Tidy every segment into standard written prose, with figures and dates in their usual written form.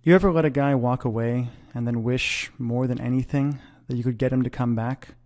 You ever let a guy walk away and then wish more than anything that you could get him to come back?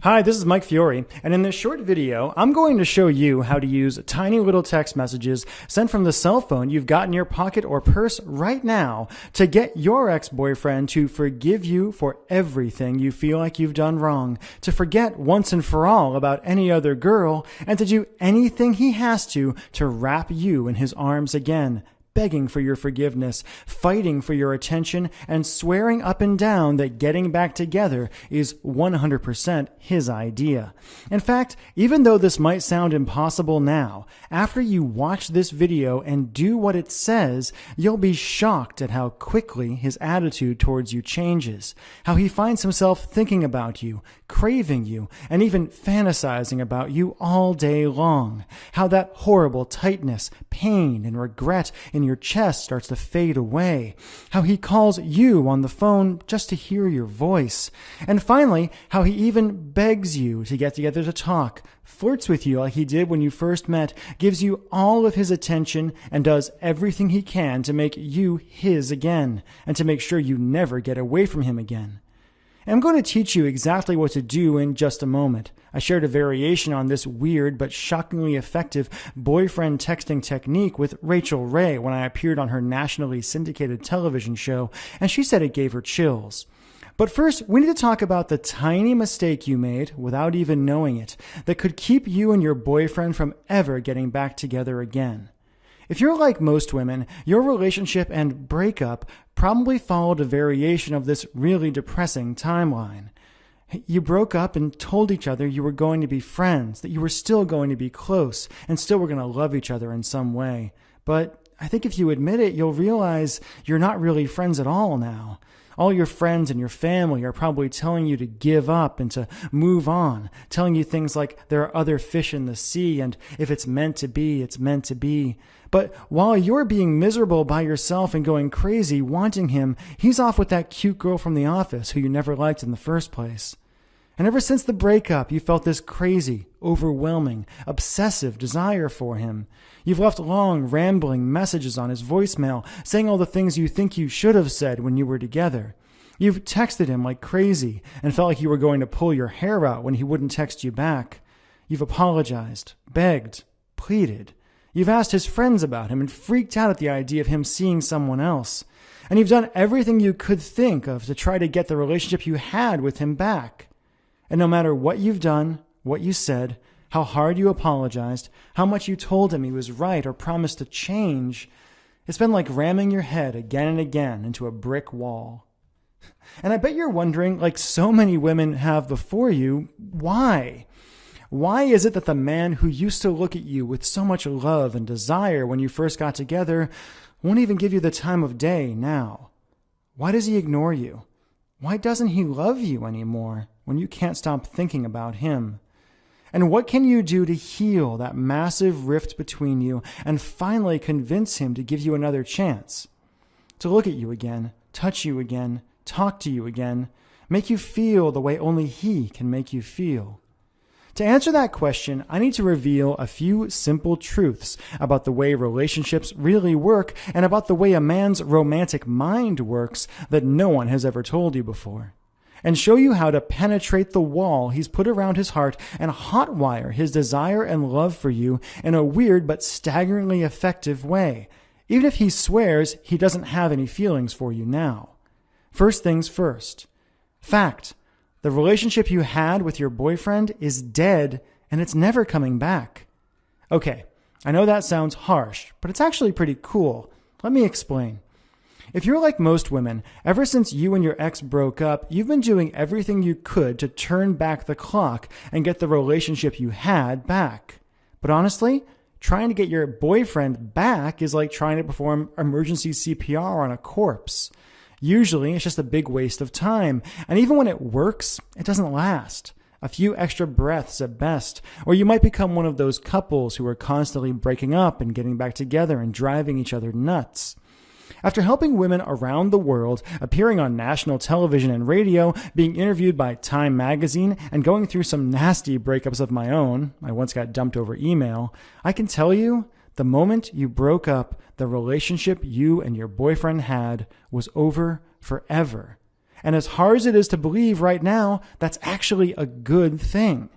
Hi, this is Mike Fiore, and in this short video, I'm going to show you how to use tiny little text messages sent from the cell phone you've got in your pocket or purse right now to get your ex-boyfriend to forgive you for everything you feel like you've done wrong, to forget once and for all about any other girl, and to do anything he has to wrap you in his arms again, begging for your forgiveness, fighting for your attention, and swearing up and down that getting back together is 100% his idea. In fact, even though this might sound impossible now, after you watch this video and do what it says, you'll be shocked at how quickly his attitude towards you changes, how he finds himself thinking about you, craving you, and even fantasizing about you all day long, how that horrible tightness, pain, and regret in your chest starts to fade away, how he calls you on the phone just to hear your voice, and finally, how he even begs you to get together to talk, flirts with you like he did when you first met, gives you all of his attention, and does everything he can to make you his again, and to make sure you never get away from him again. I'm going to teach you exactly what to do in just a moment. I shared a variation on this weird but shockingly effective boyfriend texting technique with Rachel Ray when I appeared on her nationally syndicated television show, and she said it gave her chills. But first, we need to talk about the tiny mistake you made without even knowing it that could keep you and your boyfriend from ever getting back together again. If you're like most women, your relationship and breakup probably followed a variation of this really depressing timeline. You broke up and told each other you were going to be friends, that you were still going to be close, and still were going to love each other in some way. But I think if you admit it, you'll realize you're not really friends at all now. All your friends and your family are probably telling you to give up and to move on, telling you things like there are other fish in the sea and if it's meant to be, it's meant to be. But while you're being miserable by yourself and going crazy wanting him, he's off with that cute girl from the office who you never liked in the first place. And ever since the breakup, you felt this crazy, overwhelming, obsessive desire for him. You've left long, rambling messages on his voicemail, saying all the things you think you should have said when you were together. You've texted him like crazy and felt like you were going to pull your hair out when he wouldn't text you back. You've apologized, begged, pleaded. You've asked his friends about him and freaked out at the idea of him seeing someone else. And you've done everything you could think of to try to get the relationship you had with him back. And no matter what you've done, what you said, how hard you apologized, how much you told him he was right or promised to change, it's been like ramming your head again and again into a brick wall. And I bet you're wondering, like so many women have before you, why? Why is it that the man who used to look at you with so much love and desire when you first got together won't even give you the time of day now? Why does he ignore you? Why doesn't he love you anymore when you can't stop thinking about him? And what can you do to heal that massive rift between you and finally convince him to give you another chance? To look at you again, touch you again, talk to you again, make you feel the way only he can make you feel? To answer that question, I need to reveal a few simple truths about the way relationships really work and about the way a man's romantic mind works that no one has ever told you before. And show you how to penetrate the wall he's put around his heart and hotwire his desire and love for you in a weird but staggeringly effective way, even if he swears he doesn't have any feelings for you now. First things first. Fact. The relationship you had with your boyfriend is dead and it's never coming back. Okay, I know that sounds harsh, but it's actually pretty cool. Let me explain. If you're like most women, ever since you and your ex broke up, you've been doing everything you could to turn back the clock and get the relationship you had back. But honestly, trying to get your boyfriend back is like trying to perform emergency CPR on a corpse. Usually, it's just a big waste of time, and even when it works, it doesn't last. A few extra breaths at best, or you might become one of those couples who are constantly breaking up and getting back together and driving each other nuts. After helping women around the world, appearing on national television and radio, being interviewed by Time magazine, and going through some nasty breakups of my own, I once got dumped over email, I can tell you The moment you broke up, the relationship you and your boyfriend had was over forever. And as hard as it is to believe right now, that's actually a good thing.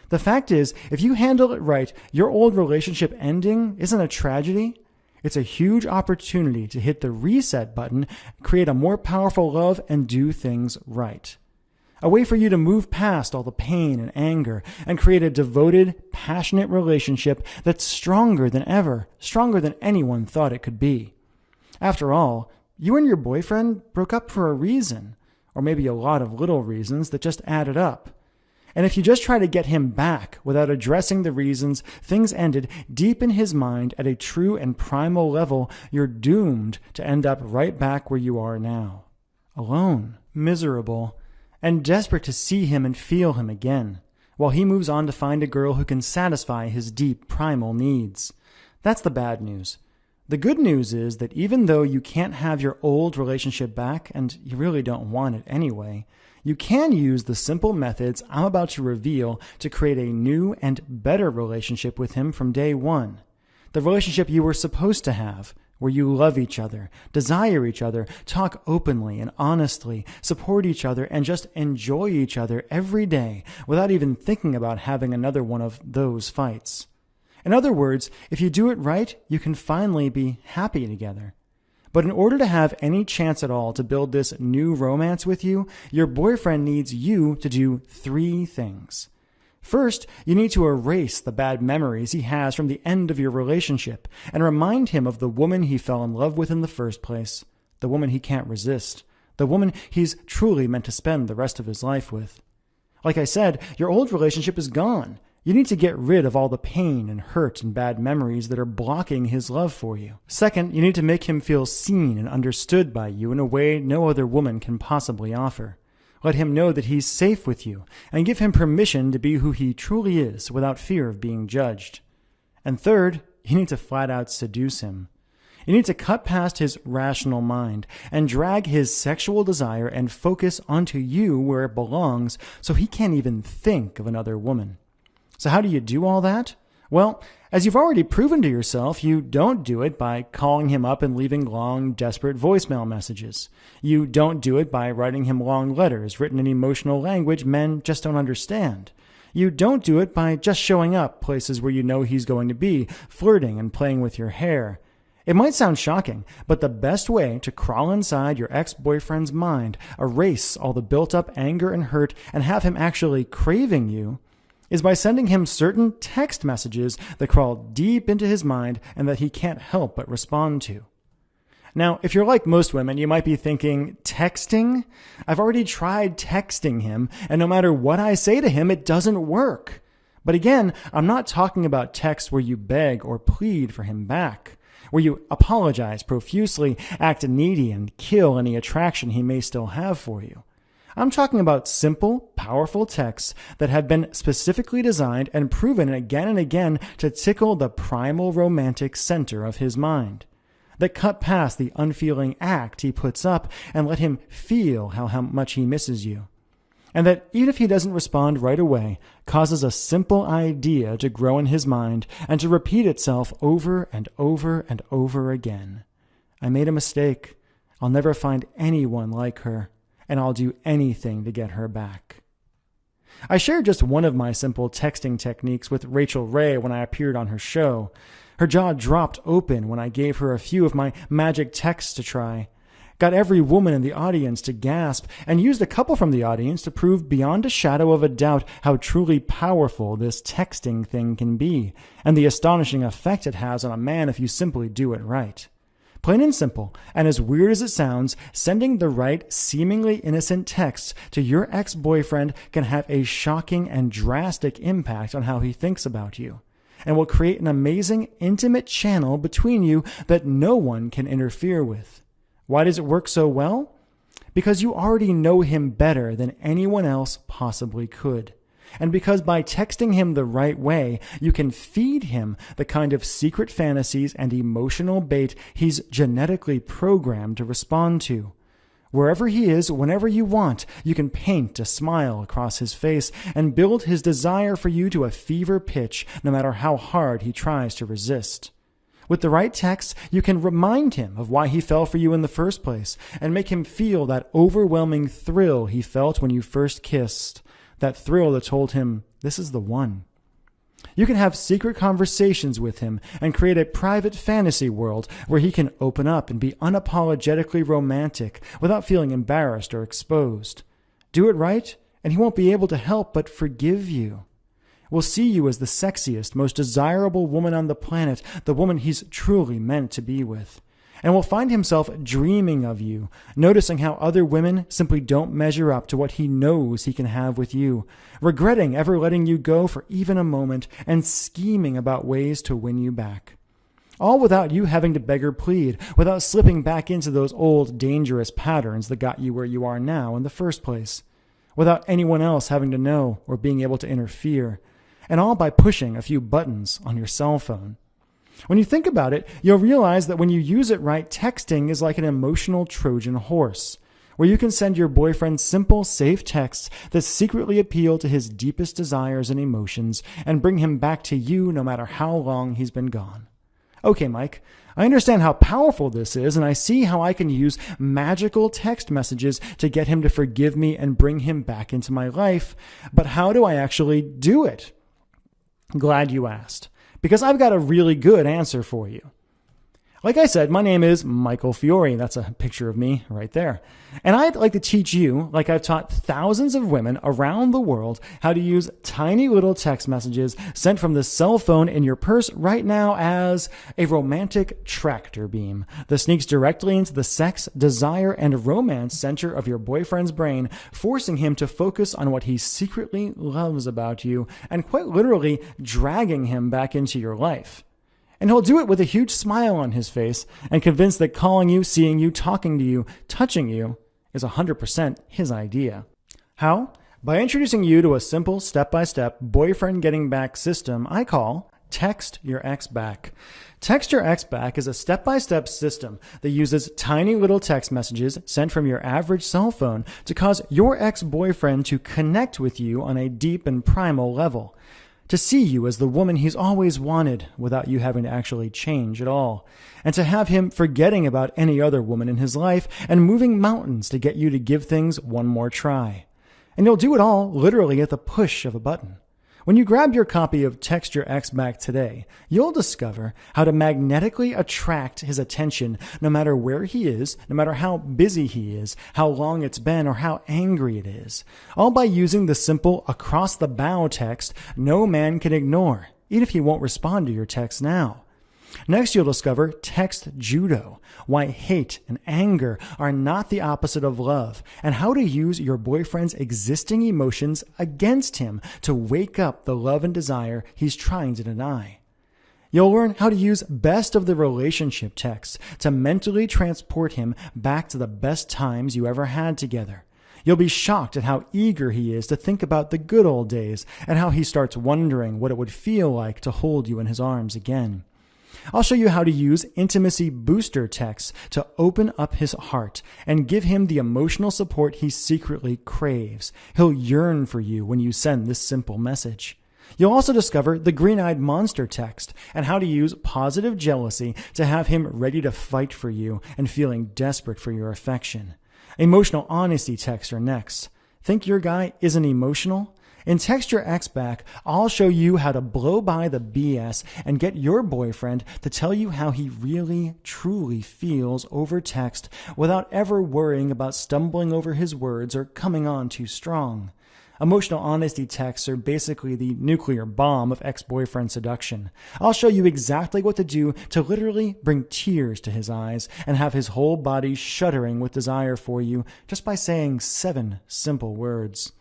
The fact is, if you handle it right, your old relationship ending isn't a tragedy. It's a huge opportunity to hit the reset button, create a more powerful love, and do things right. A way for you to move past all the pain and anger and create a devoted, passionate relationship that's stronger than ever, stronger than anyone thought it could be. After all, you and your boyfriend broke up for a reason, or maybe a lot of little reasons that just added up. And if you just try to get him back without addressing the reasons things ended deep in his mind at a true and primal level, you're doomed to end up right back where you are now. Alone, miserable, and desperate to see him and feel him again, while he moves on to find a girl who can satisfy his deep primal needs. That's the bad news. The good news is that even though you can't have your old relationship back, and you really don't want it anyway, you can use the simple methods I'm about to reveal to create a new and better relationship with him from day one. The relationship you were supposed to have, where you love each other, desire each other, talk openly and honestly, support each other, and just enjoy each other every day without even thinking about having another one of those fights. In other words, if you do it right, you can finally be happy together. But in order to have any chance at all to build this new romance with you, your boyfriend needs you to do 3 things. First, you need to erase the bad memories he has from the end of your relationship and remind him of the woman he fell in love with in the first place, the woman he can't resist, the woman he's truly meant to spend the rest of his life with. Like I said, your old relationship is gone. You need to get rid of all the pain and hurt and bad memories that are blocking his love for you. Second, you need to make him feel seen and understood by you in a way no other woman can possibly offer. Let him know that he's safe with you and give him permission to be who he truly is without fear of being judged. And third, you need to flat out seduce him. You need to cut past his rational mind and drag his sexual desire and focus onto you where it belongs so he can't even think of another woman. So how do you do all that? Well, as you've already proven to yourself, you don't do it by calling him up and leaving long, desperate voicemail messages. You don't do it by writing him long letters written in emotional language men just don't understand. You don't do it by just showing up places where you know he's going to be, flirting and playing with your hair. It might sound shocking, but the best way to crawl inside your ex-boyfriend's mind, erase all the built-up anger and hurt, and have him actually craving you, is by sending him certain text messages that crawl deep into his mind and that he can't help but respond to. Now, if you're like most women, you might be thinking, texting? I've already tried texting him, and no matter what I say to him, it doesn't work. But again, I'm not talking about texts where you beg or plead for him back, where you apologize profusely, act needy, and kill any attraction he may still have for you. I'm talking about simple, powerful texts that have been specifically designed and proven again and again to tickle the primal romantic center of his mind, that cut past the unfeeling act he puts up and let him feel how much he misses you, and that even if he doesn't respond right away, causes a simple idea to grow in his mind and to repeat itself over and over and over again. I made a mistake. I'll never find anyone like her, and I'll do anything to get her back. I shared just one of my simple texting techniques with Rachel Ray when I appeared on her show. Her jaw dropped open when I gave her a few of my magic texts to try, got every woman in the audience to gasp, and used a couple from the audience to prove beyond a shadow of a doubt how truly powerful this texting thing can be, and the astonishing effect it has on a man if you simply do it right. Plain and simple, and as weird as it sounds, sending the right, seemingly innocent texts to your ex-boyfriend can have a shocking and drastic impact on how he thinks about you, and will create an amazing, intimate channel between you that no one can interfere with. Why does it work so well? Because you already know him better than anyone else possibly could. And because by texting him the right way, you can feed him the kind of secret fantasies and emotional bait he's genetically programmed to respond to. Wherever he is, whenever you want, you can paint a smile across his face and build his desire for you to a fever pitch, no matter how hard he tries to resist. With the right text, you can remind him of why he fell for you in the first place and make him feel that overwhelming thrill he felt when you first kissed, that thrill that told him, this is the one. You can have secret conversations with him and create a private fantasy world where he can open up and be unapologetically romantic without feeling embarrassed or exposed. Do it right, and he won't be able to help but forgive you. Will see you as the sexiest, most desirable woman on the planet, the woman he's truly meant to be with. And will find himself dreaming of you, noticing how other women simply don't measure up to what he knows he can have with you, regretting ever letting you go for even a moment, and scheming about ways to win you back. All without you having to beg or plead, without slipping back into those old dangerous patterns that got you where you are now in the first place, without anyone else having to know or being able to interfere. And all by pushing a few buttons on your cell phone. When you think about it, you'll realize that when you use it right, texting is like an emotional Trojan horse, where you can send your boyfriend simple, safe texts that secretly appeal to his deepest desires and emotions and bring him back to you no matter how long he's been gone. Okay, Mike, I understand how powerful this is, and I see how I can use magical text messages to get him to forgive me and bring him back into my life, but how do I actually do it? Glad you asked, because I've got a really good answer for you. Like I said, my name is Michael Fiore. That's a picture of me right there. And I'd like to teach you, like I've taught thousands of women around the world, how to use tiny little text messages sent from the cell phone in your purse right now as a romantic tractor beam that sneaks directly into the sex, desire, and romance center of your boyfriend's brain, forcing him to focus on what he secretly loves about you and quite literally dragging him back into your life. And he'll do it with a huge smile on his face and convinced that calling you, seeing you, talking to you, touching you is 100% his idea. How? By introducing you to a simple step-by-step boyfriend getting back system I call Text Your Ex Back. Text Your Ex Back is a step-by-step system that uses tiny little text messages sent from your average cell phone to cause your ex-boyfriend to connect with you on a deep and primal level. To see you as the woman he's always wanted without you having to actually change at all, and to have him forgetting about any other woman in his life and moving mountains to get you to give things one more try. And you'll do it all literally at the push of a button. When you grab your copy of Text Your Ex Back today, you'll discover how to magnetically attract his attention no matter where he is, no matter how busy he is, how long it's been, or how angry it is, all by using the simple across-the-bow text no man can ignore, even if he won't respond to your text now. Next, you'll discover text judo, why hate and anger are not the opposite of love, and how to use your boyfriend's existing emotions against him to wake up the love and desire he's trying to deny. You'll learn how to use best of the relationship texts to mentally transport him back to the best times you ever had together. You'll be shocked at how eager he is to think about the good old days and how he starts wondering what it would feel like to hold you in his arms again. I'll show you how to use intimacy booster texts to open up his heart and give him the emotional support he secretly craves. He'll yearn for you when you send this simple message. You'll also discover the green-eyed monster text and how to use positive jealousy to have him ready to fight for you and feeling desperate for your affection. Emotional honesty texts are next. Think your guy isn't emotional? In Text Your Ex Back, I'll show you how to blow by the BS and get your boyfriend to tell you how he really, truly feels over text without ever worrying about stumbling over his words or coming on too strong. Emotional honesty texts are basically the nuclear bomb of ex-boyfriend seduction. I'll show you exactly what to do to literally bring tears to his eyes and have his whole body shuddering with desire for you just by saying 7 simple words.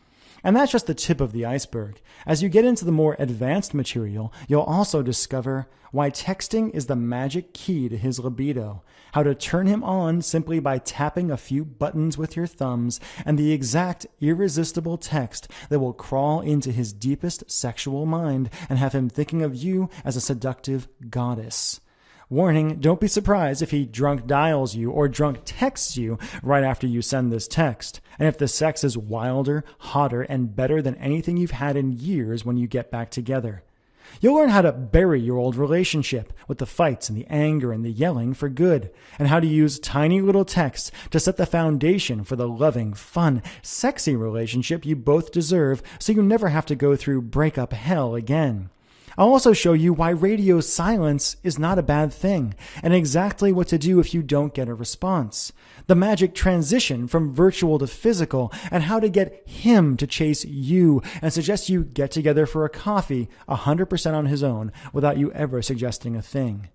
And that's just the tip of the iceberg. As you get into the more advanced material, you'll also discover why texting is the magic key to his libido, how to turn him on simply by tapping a few buttons with your thumbs, and the exact irresistible text that will crawl into his deepest sexual mind and have him thinking of you as a seductive goddess. Warning, don't be surprised if he drunk dials you or drunk texts you right after you send this text. And if the sex is wilder, hotter, and better than anything you've had in years when you get back together. You'll learn how to bury your old relationship with the fights and the anger and the yelling for good, and how to use tiny little texts to set the foundation for the loving, fun, sexy relationship you both deserve so you never have to go through breakup hell again. I'll also show you why radio silence is not a bad thing, and exactly what to do if you don't get a response. The magic transition from virtual to physical, and how to get him to chase you and suggest you get together for a coffee 100% on his own without you ever suggesting a thing.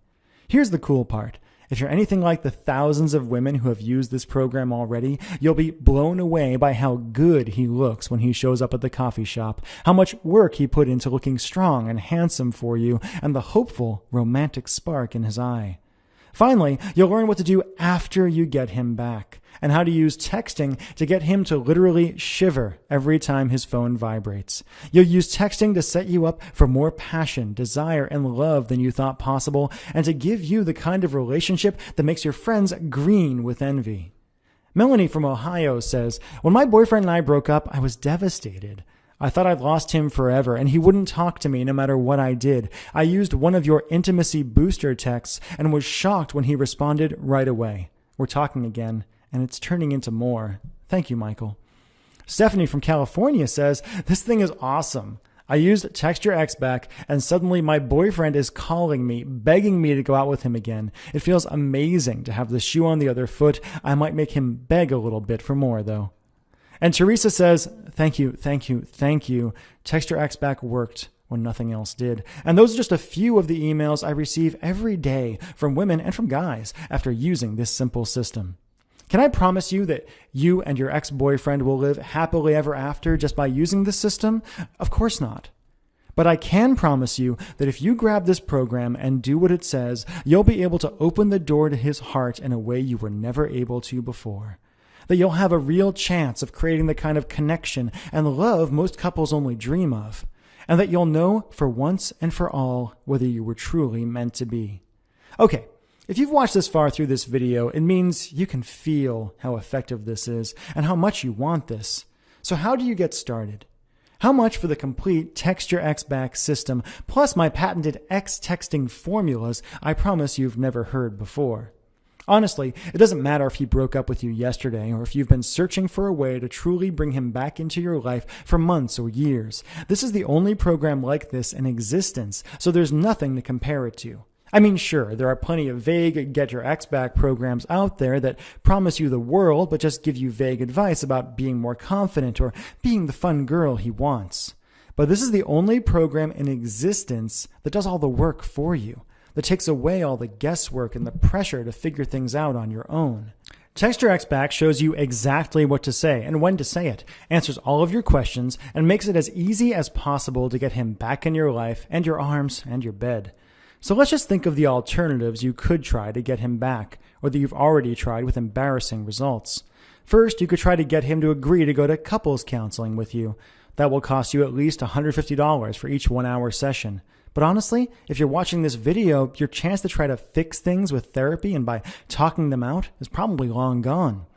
Here's the cool part. If you're anything like the thousands of women who have used this program already, you'll be blown away by how good he looks when he shows up at the coffee shop, how much work he put into looking strong and handsome for you, and the hopeful, romantic spark in his eye. Finally, you'll learn what to do after you get him back, and how to use texting to get him to literally shiver every time his phone vibrates. You'll use texting to set you up for more passion, desire, and love than you thought possible, and to give you the kind of relationship that makes your friends green with envy. Melanie from Ohio says, "When my boyfriend and I broke up, I was devastated. I thought I'd lost him forever, and he wouldn't talk to me no matter what I did. I used one of your intimacy booster texts and was shocked when he responded right away. We're talking again, and it's turning into more. Thank you, Michael." Stephanie from California says, "This thing is awesome. I used Text Your Ex back, and suddenly my boyfriend is calling me, begging me to go out with him again. It feels amazing to have the shoe on the other foot. I might make him beg a little bit for more, though." And Teresa says, "Thank you, thank you, thank you. Text Your Ex back worked when nothing else did." And those are just a few of the emails I receive every day from women and from guys after using this simple system. Can I promise you that you and your ex-boyfriend will live happily ever after just by using this system? Of course not. But I can promise you that if you grab this program and do what it says, you'll be able to open the door to his heart in a way you were never able to before. That you'll have a real chance of creating the kind of connection and love most couples only dream of. And that you'll know for once and for all whether you were truly meant to be. Okay, if you've watched this far through this video, it means you can feel how effective this is and how much you want this. So how do you get started? How much for the complete Text Your Ex Back system, plus my patented X texting formulas I promise you've never heard before? Honestly, it doesn't matter if he broke up with you yesterday or if you've been searching for a way to truly bring him back into your life for months or years. This is the only program like this in existence, so there's nothing to compare it to. I mean, sure, there are plenty of vague Get Your Ex Back programs out there that promise you the world but just give you vague advice about being more confident or being the fun girl he wants. But this is the only program in existence that does all the work for you, that takes away all the guesswork and the pressure to figure things out on your own. Text Your Ex Back shows you exactly what to say and when to say it, answers all of your questions, and makes it as easy as possible to get him back in your life and your arms and your bed. So let's just think of the alternatives you could try to get him back, or that you've already tried with embarrassing results. First, you could try to get him to agree to go to couples counseling with you. That will cost you at least $150 for each 1-hour session. But honestly, if you're watching this video, your chance to try to fix things with therapy and by talking them out is probably long gone.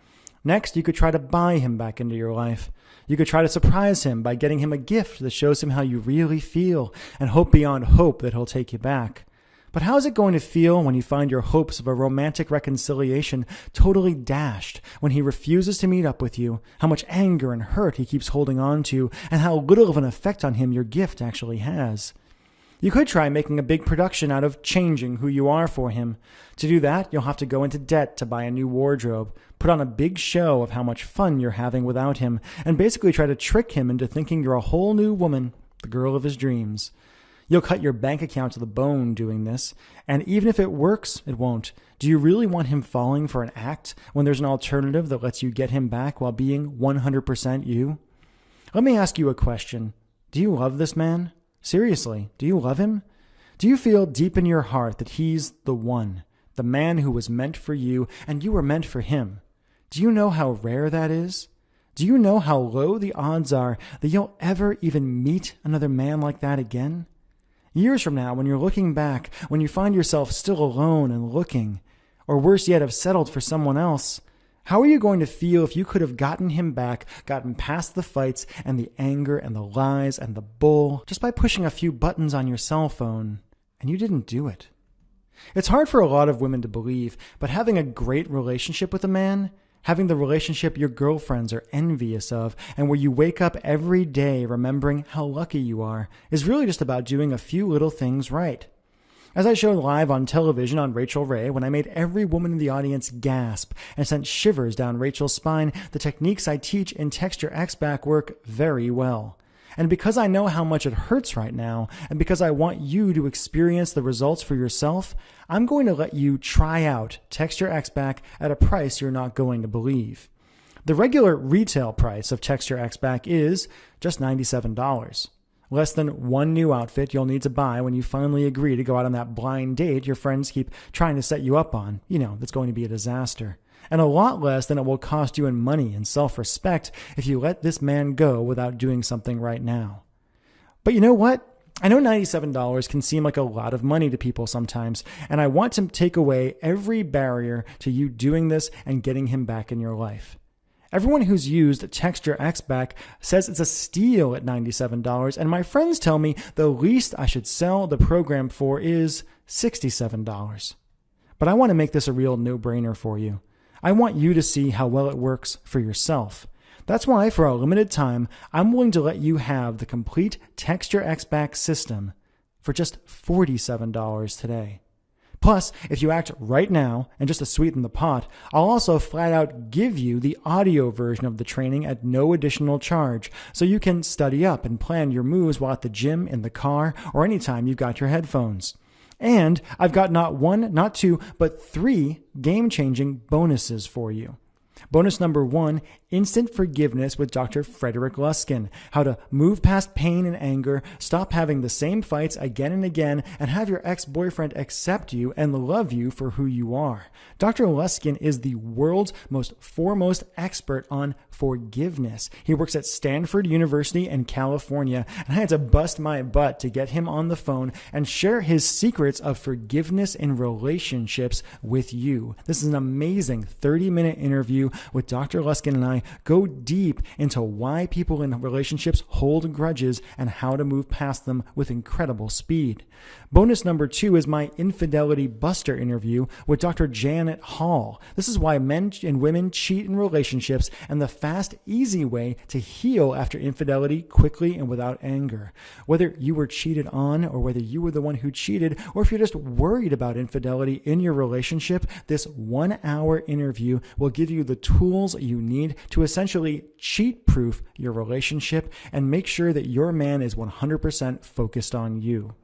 Next, you could try to buy him back into your life. You could try to surprise him by getting him a gift that shows him how you really feel and hope beyond hope that he'll take you back. But how is it going to feel when you find your hopes of a romantic reconciliation totally dashed when he refuses to meet up with you, how much anger and hurt he keeps holding on to, and how little of an effect on him your gift actually has? You could try making a big production out of changing who you are for him. To do that, you'll have to go into debt to buy a new wardrobe, put on a big show of how much fun you're having without him, and basically try to trick him into thinking you're a whole new woman, the girl of his dreams. You'll cut your bank account to the bone doing this, and even if it works, it won't. Do you really want him falling for an act when there's an alternative that lets you get him back while being 100% you? Let me ask you a question. Do you love this man? Seriously, do you love him? Do you feel deep in your heart that he's the one, the man who was meant for you and you were meant for him? Do you know how rare that is? Do you know how low the odds are that you'll ever even meet another man like that again? Years from now, when you're looking back, when you find yourself still alone and looking, or worse yet, have settled for someone else, How are you going to feel if you could have gotten him back, gotten past the fights and the anger and the lies and the bull just by pushing a few buttons on your cell phone, and you didn't do it? It's hard for a lot of women to believe, but having a great relationship with a man, having the relationship your girlfriends are envious of, and where you wake up every day remembering how lucky you are, is really just about doing a few little things right. As I showed live on television on Rachel Ray, when I made every woman in the audience gasp and sent shivers down Rachel's spine, the techniques I teach in Texture X back work very well. And because I know how much it hurts right now, and because I want you to experience the results for yourself, I'm going to let you try out Texture X back at a price you're not going to believe. The regular retail price of Texture X back is just $97. Less than one new outfit you'll need to buy when you finally agree to go out on that blind date your friends keep trying to set you up on. That's going to be a disaster. And a lot less than it will cost you in money and self-respect if you let this man go without doing something right now. But you know what? I know $97 can seem like a lot of money to people sometimes, and I want to take away every barrier to you doing this and getting him back in your life. Everyone who's used Texture X back says it's a steal at $97, and my friends tell me the least I should sell the program for is $67. But I want to make this a real no-brainer for you. I want you to see how well it works for yourself. That's why, for a limited time, I'm willing to let you have the complete Texture X back system for just $47 today. Plus, if you act right now, and just to sweeten the pot, I'll also flat out give you the audio version of the training at no additional charge, so you can study up and plan your moves while at the gym, in the car, or anytime you've got your headphones. And I've got not one, not two, but 3 game-changing bonuses for you. Bonus number 1, Instant Forgiveness with Dr. Frederick Luskin. How to move past pain and anger, stop having the same fights again and again, and have your ex-boyfriend accept you and love you for who you are. Dr. Luskin is the world's foremost expert on forgiveness. He works at Stanford University in California, and I had to bust my butt to get him on the phone and share his secrets of forgiveness in relationships with you. This is an amazing 30-minute interview with Dr. Luskin, and I go deep into why people in relationships hold grudges and how to move past them with incredible speed. Bonus number 2 is my Infidelity Buster interview with Dr. Janet Hall. This is why men and women cheat in relationships and the fast, easy way to heal after infidelity quickly and without anger. Whether you were cheated on or whether you were the one who cheated, or if you're just worried about infidelity in your relationship, this 1-hour interview will give you the tools you need to essentially cheat-proof your relationship and make sure that your man is 100% focused on you.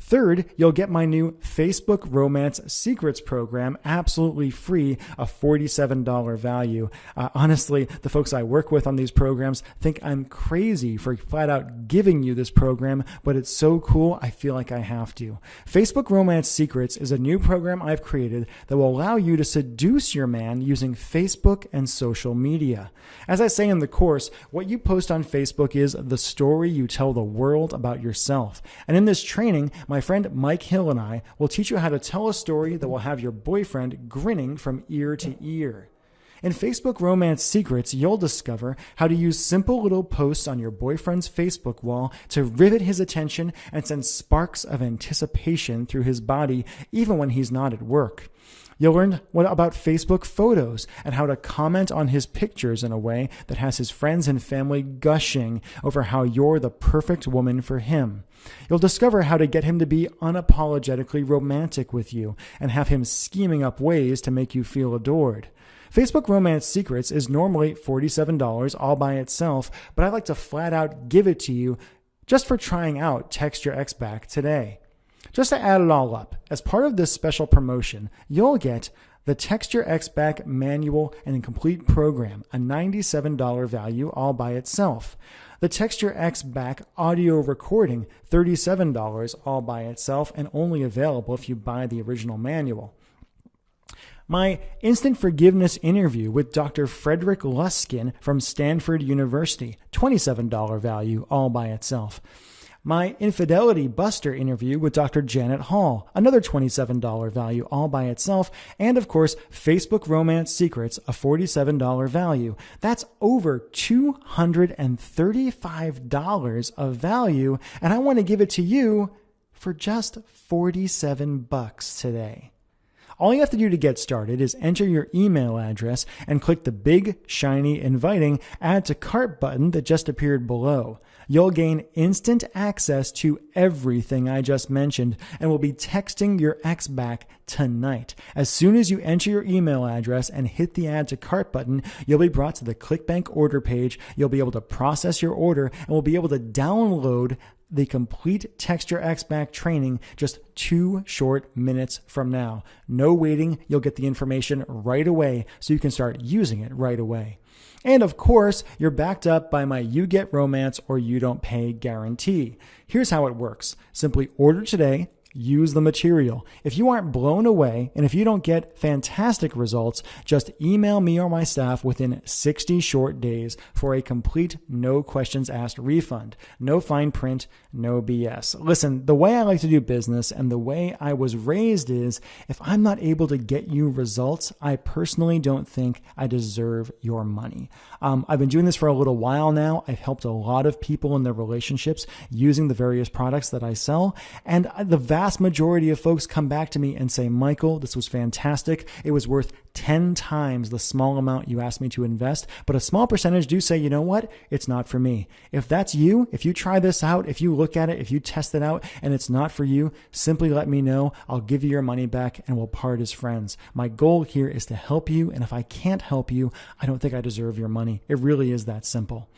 Third, you'll get my new Facebook Romance Secrets program absolutely free, a $47 value. Honestly, the folks I work with on these programs think I'm crazy for flat out giving you this program, but it's so cool I feel like I have to. Facebook Romance Secrets is a new program I've created that will allow you to seduce your man using Facebook and social media. As I say in the course, what you post on Facebook is the story you tell the world about yourself. And in this training, my friend Mike Hill and I will teach you how to tell a story that will have your boyfriend grinning from ear to ear. In Facebook Romance Secrets, you'll discover how to use simple little posts on your boyfriend's Facebook wall to rivet his attention and send sparks of anticipation through his body, even when he's not at work. You'll learn about Facebook photos and how to comment on his pictures in a way that has his friends and family gushing over how you're the perfect woman for him. You'll discover how to get him to be unapologetically romantic with you and have him scheming up ways to make you feel adored. Facebook Romance Secrets is normally $47 all by itself, but I'd like to flat out give it to you just for trying out Texture X back today. Just to add it all up, as part of this special promotion, you'll get the Texture X back manual and complete program, a $97 value all by itself. The Texture X back audio recording, $37 all by itself and only available if you buy the original manual. My Instant Forgiveness interview with Dr. Frederick Luskin from Stanford University, $27 value all by itself. My Infidelity Buster interview with Dr. Janet Hall, another $27 value all by itself, and of course, Facebook Romance Secrets, a $47 value. That's over $235 of value, and I want to give it to you for just $47 today. All you have to do to get started is enter your email address and click the big, shiny, inviting Add to Cart button that just appeared below. You'll gain instant access to everything I just mentioned and will be texting your ex back tonight. As soon as you enter your email address and hit the Add to Cart button, you'll be brought to the ClickBank order page. You'll be able to process your order and will be able to download the complete Text Your Ex Back training just 2 short minutes from now. No waiting. You'll get the information right away so you can start using it right away. And of course, you're backed up by my You Get Romance or You Don't Pay guarantee. Here's how it works. Simply order today. Use the material. If you aren't blown away and if you don't get fantastic results, just email me or my staff within 60 short days for a complete no questions asked refund. No fine print, no BS. Listen, the way I like to do business and the way I was raised is if I'm not able to get you results, I personally don't think I deserve your money. I've been doing this for a little while now. I've helped a lot of people in their relationships using the various products that I sell, and the vast majority of folks come back to me and say, Michael, this was fantastic. It was worth 10 times the small amount you asked me to invest, but a small percentage do say, you know what? It's not for me. If that's you, if you try this out, if you look at it, if you test it out and it's not for you, simply let me know. I'll give you your money back and we'll part as friends. My goal here is to help you, and if I can't help you, I don't think I deserve your money. It really is that simple.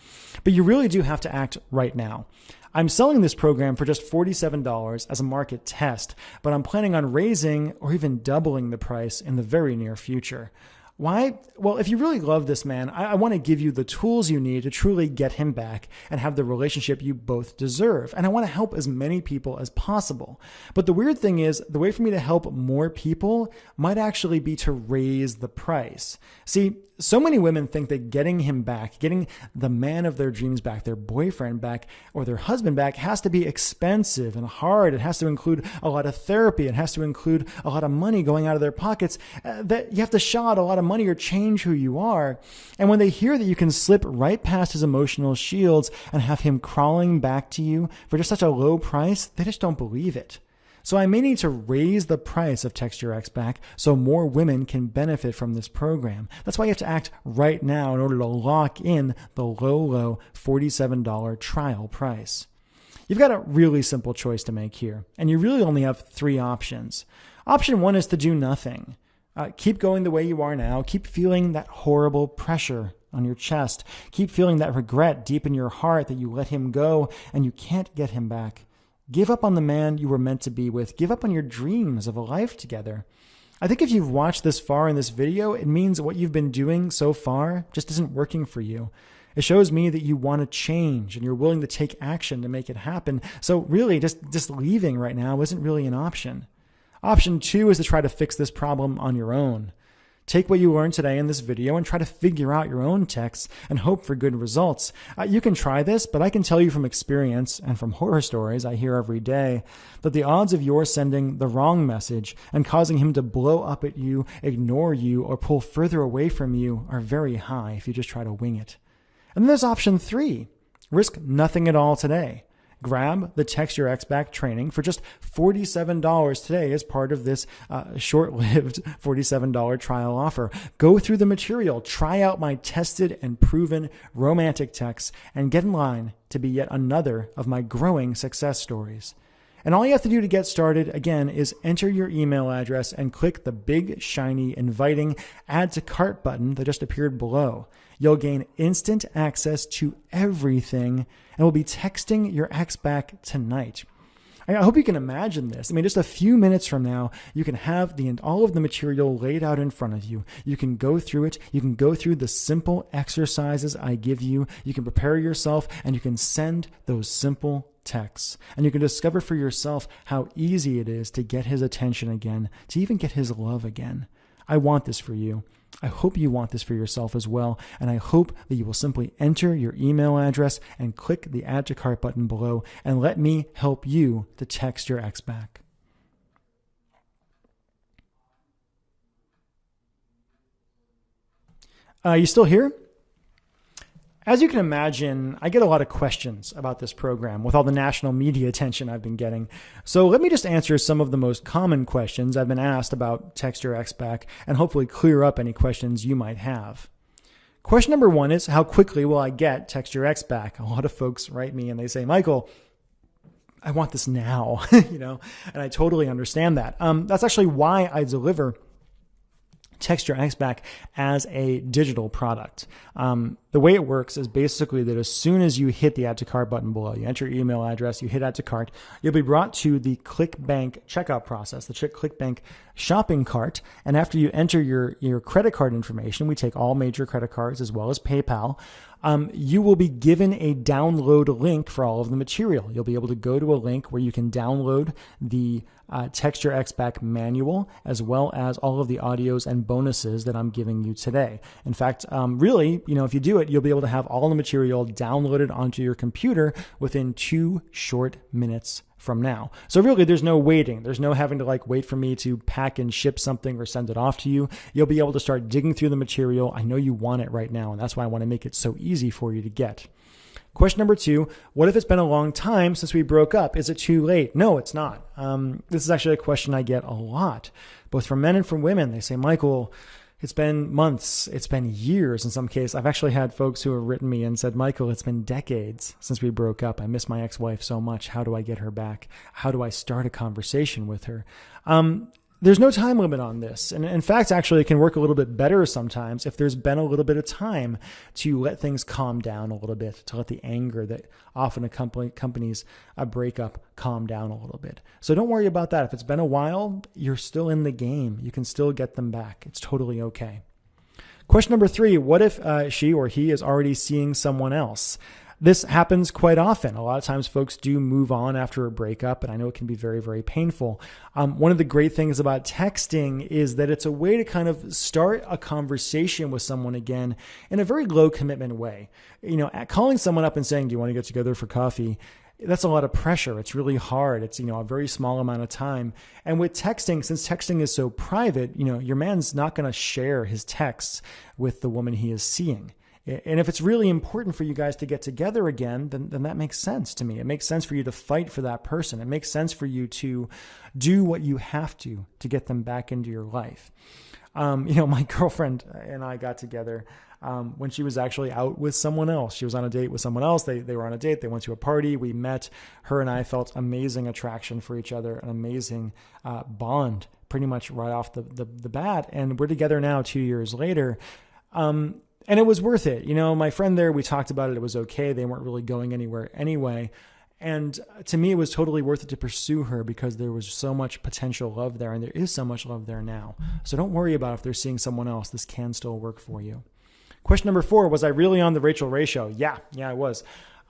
But you really do have to act right now. I'm selling this program for just $47 as a market test, but I'm planning on raising or even doubling the price in the very near future. Why? Well, if you really love this man, I want to give you the tools you need to truly get him back and have the relationship you both deserve. And I want to help as many people as possible. But the weird thing is, the way for me to help more people might actually be to raise the price. See, so many women think that getting him back, getting the man of their dreams back, their boyfriend back, or their husband back has to be expensive and hard. It has to include a lot of therapy. It has to include a lot of money going out of their pockets. That you have to shell out a lot of money or change who you are. And when they hear that you can slip right past his emotional shields and have him crawling back to you for just such a low price, they just don't believe it. So I may need to raise the price of Text Your Ex Back so more women can benefit from this program. That's why you have to act right now in order to lock in the low $47 trial price. You've got a really simple choice to make here, and you really only have 3 options. Option 1 is to do nothing. Keep going the way you are now. Keep feeling that horrible pressure on your chest. Keep feeling that regret deep in your heart that you let him go and you can't get him back. Give up on the man you were meant to be with. Give up on your dreams of a life together. I think if you've watched this far in this video, it means what you've been doing so far just isn't working for you. It shows me that you want to change and you're willing to take action to make it happen. So really, just leaving right now isn't really an option. Option 2 is to try to fix this problem on your own. Take what you learned today in this video and try to figure out your own texts and hope for good results. You can try this, but I can tell you from experience and from horror stories I hear every day that the odds of your sending the wrong message and causing him to blow up at you, ignore you, or pull further away from you are very high if you just try to wing it. And then there's option 3. Risk nothing at all today. Grab the Text Your Ex Back training for just $47 today as part of this short-lived $47 trial offer. Go through the material, try out my tested and proven romantic texts, and get in line to be yet another of my growing success stories. And all you have to do to get started, again, is enter your email address and click the big, shiny, inviting Add to Cart button that just appeared below. You'll gain instant access to everything and will be texting your ex back tonight. I hope you can imagine this. I mean, just a few minutes from now, you can have all of the material laid out in front of you. You can go through it. You can go through the simple exercises I give you. You can prepare yourself, and you can send those simple texts. And you can discover for yourself how easy it is to get his attention again, to even get his love again. I want this for you. I hope you want this for yourself as well, and I hope that you will simply enter your email address and click the Add to Cart button below and let me help you to text your ex back. You still here? As you can imagine, I get a lot of questions about this program with all the national media attention I've been getting. So let me just answer some of the most common questions I've been asked about Text Your Ex Back and hopefully clear up any questions you might have. Question number one is, how quickly will I get Text Your Ex Back? A lot of folks write me and they say, Michael, I want this now, and I totally understand that. That's actually why I deliver Text Your Ex Back as a digital product. The way it works is basically that as soon as you hit the Add to Cart button below, you enter your email address, you hit Add to Cart, you'll be brought to the ClickBank checkout process, the ClickBank shopping cart. And after you enter your credit card information, we take all major credit cards as well as PayPal. You will be given a download link for all of the material. You'll be able to go to a link where you can download the Text Your Ex Back manual, as well as all of the audios and bonuses that I'm giving you today. In fact, really, if you do it, you'll be able to have all the material downloaded onto your computer within 2 short minutes from now. So really, there's no waiting. There's no having to wait for me to pack and ship something or send it off to you. You'll be able to start digging through the material. I know you want it right now, and that's why I want to make it so easy for you to get. Question number 2, what if it's been a long time since we broke up? Is it too late? No, it's not. This is actually a question I get a lot, both from men and from women. They say, Michael, it's been months, it's been years in some cases. I've actually had folks who have written me and said, Michael, it's been decades since we broke up. I miss my ex-wife so much. How do I get her back? How do I start a conversation with her? There's no time limit on this. And in fact, actually, it can work a little bit better sometimes if there's been a little bit of time to let things calm down a little bit, to let the anger that often accompanies a breakup calm down a little bit. So don't worry about that. If it's been a while, you're still in the game. You can still get them back. It's totally okay. Question number 3, what if she or he is already seeing someone else? This happens quite often. A lot of times folks do move on after a breakup, and I know it can be very, very painful. One of the great things about texting is that it's a way to kind of start a conversation with someone again in a very low commitment way. Calling someone up and saying, do you want to get together for coffee? That's a lot of pressure. It's really hard. It's, a very small amount of time. And with texting, since texting is so private, your man's not going to share his texts with the woman he is seeing. And if it's really important for you guys to get together again, then that makes sense to me. It makes sense for you to fight for that person. It makes sense for you to do what you have to get them back into your life. My girlfriend and I got together when she was actually out with someone else. She was on a date with someone else. They were on a date. They went to a party. We met. Her and I felt amazing attraction for each other, an amazing bond pretty much right off the bat. And we're together now 2 years later. And it was worth it. My friend there, we talked about it. It was okay. They weren't really going anywhere anyway. And to me, it was totally worth it to pursue her because there was so much potential love there, and there is so much love there now. So don't worry about if they're seeing someone else. This can still work for you. Question number 4, was I really on the Rachel Ray show? Yeah, I was.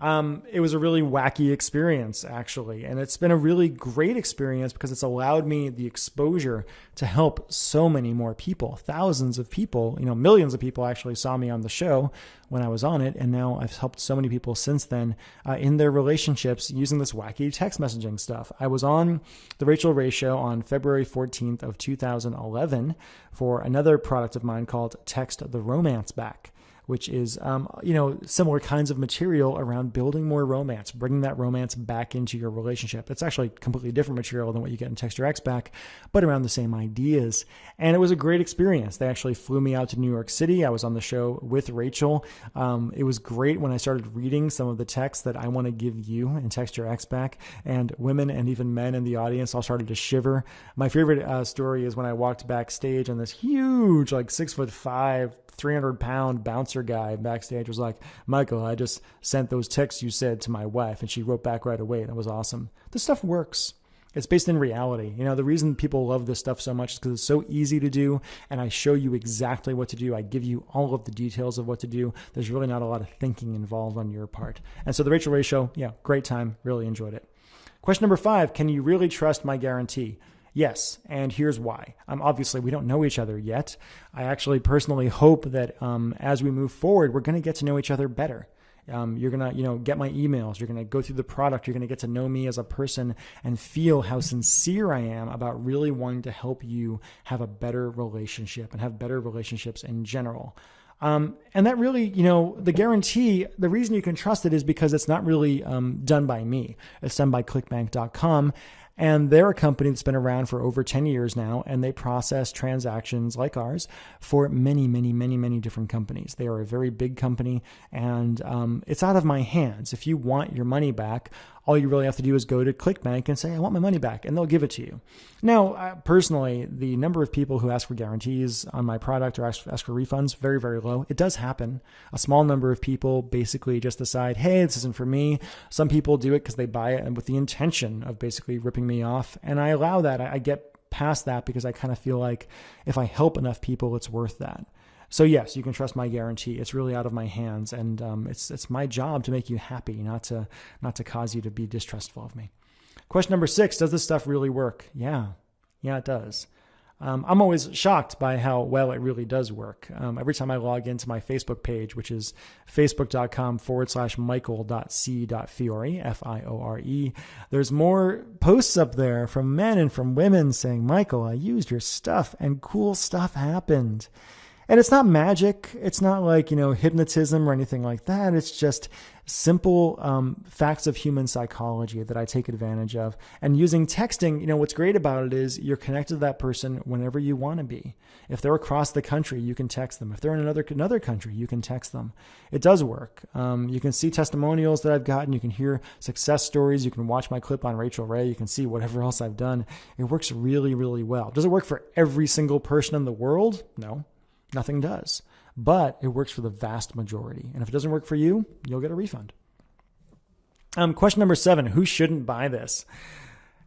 It was a really wacky experience, actually. And it's been a really great experience because it's allowed me the exposure to help so many more people. Thousands of people, millions of people actually saw me on the show when I was on it. And now I've helped so many people since then in their relationships using this wacky text messaging stuff. I was on the Rachel Ray show on February 14th of 2011 for another product of mine called Text the Romance Back, which is, similar kinds of material around building more romance, bringing that romance back into your relationship. It's actually completely different material than what you get in Text Your Ex Back, but around the same ideas. And it was a great experience. They actually flew me out to New York City. I was on the show with Rachel. It was great when I started reading some of the texts that I want to give you in Text Your Ex Back, and women and even men in the audience all started to shiver. My favorite story is when I walked backstage and this huge, 6'5", 300-pound bouncer guy backstage was like, Michael, I just sent those texts you said to my wife, and she wrote back right away. That was awesome. This stuff works. It's based in reality. The reason people love this stuff so much is because it's so easy to do, and I show you exactly what to do. I give you all of the details of what to do. There's really not a lot of thinking involved on your part. And so the Rachel Ray show, great time. Really enjoyed it. Question number 5, can you really trust my guarantee? Yes, and here's why. Obviously, we don't know each other yet. I actually personally hope that as we move forward, we're going to get to know each other better. You're going to, get my emails. You're going to go through the product. You're going to get to know me as a person and feel how sincere I am about really wanting to help you have a better relationship and have better relationships in general. And that really, the guarantee, the reason you can trust it is because it's not really done by me. It's done by clickbank.com. And they're a company that's been around for over 10 years now, and they process transactions like ours for many, many, many, many different companies. They are a very big company, and it's out of my hands. If you want your money back, all you really have to do is go to ClickBank and say, I want my money back, and they'll give it to you. Now, personally, the number of people who ask for guarantees on my product or ask for refunds, very, very low. It does happen. A small number of people basically just decide, hey, this isn't for me. Some people do it because they buy it and with the intention of basically ripping me off, and I allow that. I get past that because I kind of feel like if I help enough people, it's worth that. So yes, you can trust my guarantee. It's really out of my hands, and it's my job to make you happy, not to cause you to be distrustful of me. Question number 6: does this stuff really work? Yeah, it does. I'm always shocked by how well it really does work. Every time I log into my Facebook page, which is facebook.com/michael.c.fiore, Fiore, there's more posts up there from men and from women saying, Michael, I used your stuff and cool stuff happened. And it's not magic. It's not like, hypnotism or anything like that. It's just simple facts of human psychology that I take advantage of. And using texting, what's great about it is you're connected to that person whenever you want to be. If they're across the country, you can text them. If they're in another country, you can text them. It does work. You can see testimonials that I've gotten. You can hear success stories. You can watch my clip on Rachel Ray. You can see whatever else I've done. It works really, really well. Does it work for every single person in the world? No. Nothing does, but it works for the vast majority. And if it doesn't work for you, you'll get a refund. Question number 7, who shouldn't buy this?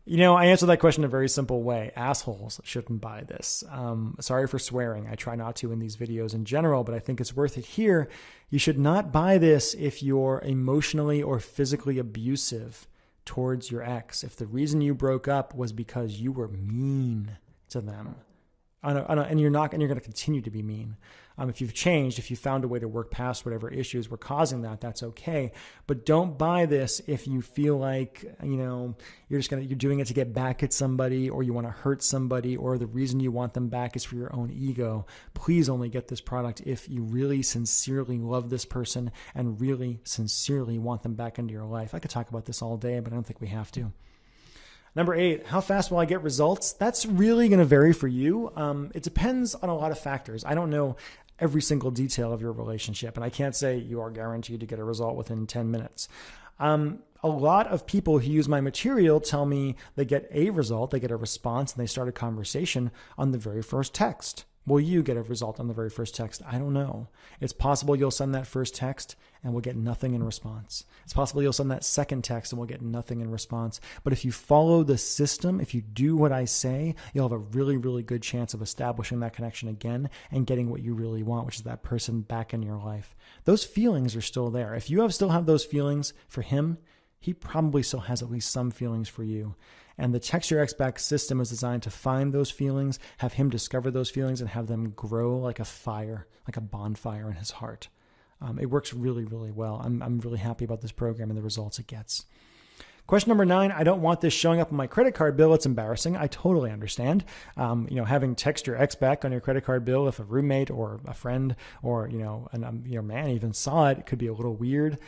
I answer that question in a very simple way. Assholes shouldn't buy this. Sorry for swearing. I try not to in these videos in general, but I think it's worth it here. You should not buy this if you're emotionally or physically abusive towards your ex. If the reason you broke up was because you were mean to them. And you're going to continue to be mean. If you've changed, if you found a way to work past whatever issues were causing that, that's okay. But don't buy this if you feel like, you're doing it to get back at somebody, or you want to hurt somebody, or the reason you want them back is for your own ego. Please only get this product if you really sincerely love this person and really sincerely want them back into your life. I could talk about this all day, but I don't think we have to. Number 8, how fast will I get results? That's really going to vary for you. It depends on a lot of factors. I don't know every single detail of your relationship, and I can't say you are guaranteed to get a result within 10 minutes. A lot of people who use my material tell me they get a result, they get a response, and they start a conversation on the very first text. Will you get a result on the very first text? I don't know. It's possible you'll send that first text and we'll get nothing in response. It's possible you'll send that second text and we'll get nothing in response. But if you follow the system, if you do what I say, you'll have a really, really good chance of establishing that connection again and getting what you really want, which is that person back in your life. Those feelings are still there. If you still have those feelings for him, he probably still has at least some feelings for you. And the Text Your Ex Back system is designed to find those feelings, have him discover those feelings, and have them grow like a fire, like a bonfire in his heart. It works really, really well. I'm really happy about this program and the results it gets. Question number 9, I don't want this showing up on my credit card bill. It's embarrassing. I totally understand. Having Text Your Ex Back on your credit card bill, if a roommate or a friend or, your man even saw it, it could be a little weird.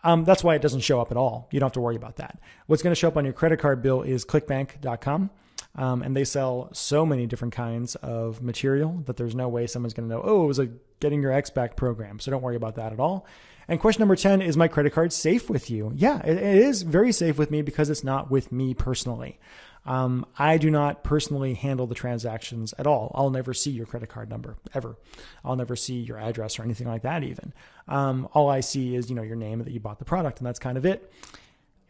That's why it doesn't show up at all. You don't have to worry about that. What's going to show up on your credit card bill is clickbank.com. And they sell so many different kinds of material that there's no way someone's going to know, oh, it was a getting your ex back program. So don't worry about that at all. And question number 10, is my credit card safe with you? Yeah, it is very safe with me because it's not with me personally. I do not personally handle the transactions at all. I'll never see your credit card number ever. I'll never see your address or anything like that even. All I see is, your name that you bought the product, and that's kind of it.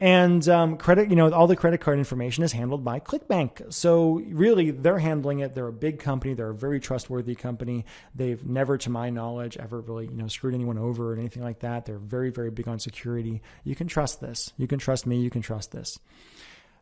And all the credit card information is handled by ClickBank. So really, they're handling it. They're a big company. They're a very trustworthy company. They've never, to my knowledge, ever really, screwed anyone over or anything like that. They're very, very big on security. You can trust this. You can trust me. You can trust this.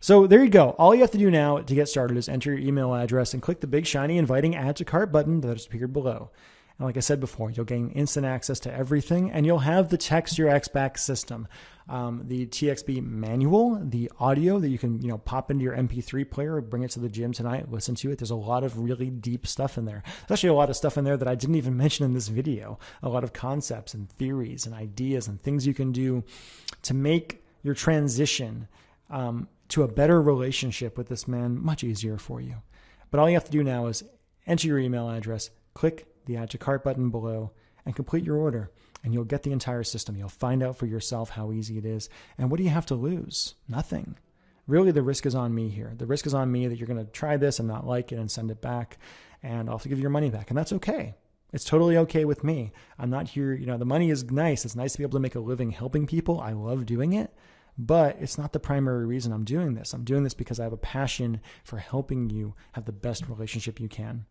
So there you go. All you have to do now to get started is enter your email address and click the big shiny inviting add to cart button that is appeared below. And like I said before, you'll gain instant access to everything, and you'll have the Text Your Ex Back system, the TXB manual, the audio that you can pop into your MP3 player or bring it to the gym tonight, listen to it. There's a lot of really deep stuff in there. There's actually a lot of stuff in there that I didn't even mention in this video. A lot of concepts and theories and ideas and things you can do to make your transition to a better relationship with this man much easier for you. But all you have to do now is enter your email address, click the add to cart button below, and complete your order, and you'll get the entire system. You'll find out for yourself how easy it is. And what do you have to lose? Nothing. Really, the risk is on me here. The risk is on me that you're going to try this and not like it and send it back, and I'll have to give you your money back. And that's okay. It's totally okay with me. I'm not here, the money is nice. It's nice to be able to make a living helping people. I love doing it. But it's not the primary reason I'm doing this. I'm doing this because I have a passion for helping you have the best relationship you can.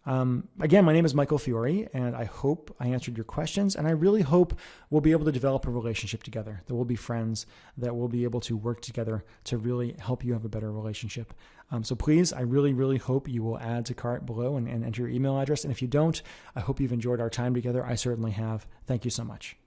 Again, my name is Michael Fiore, and I hope I answered your questions, and I really hope we'll be able to develop a relationship together, that we'll be friends, that we'll be able to work together to really help you have a better relationship. So please, I really, really hope you will add to cart below and enter your email address. And if you don't, I hope you've enjoyed our time together. I certainly have. Thank you so much.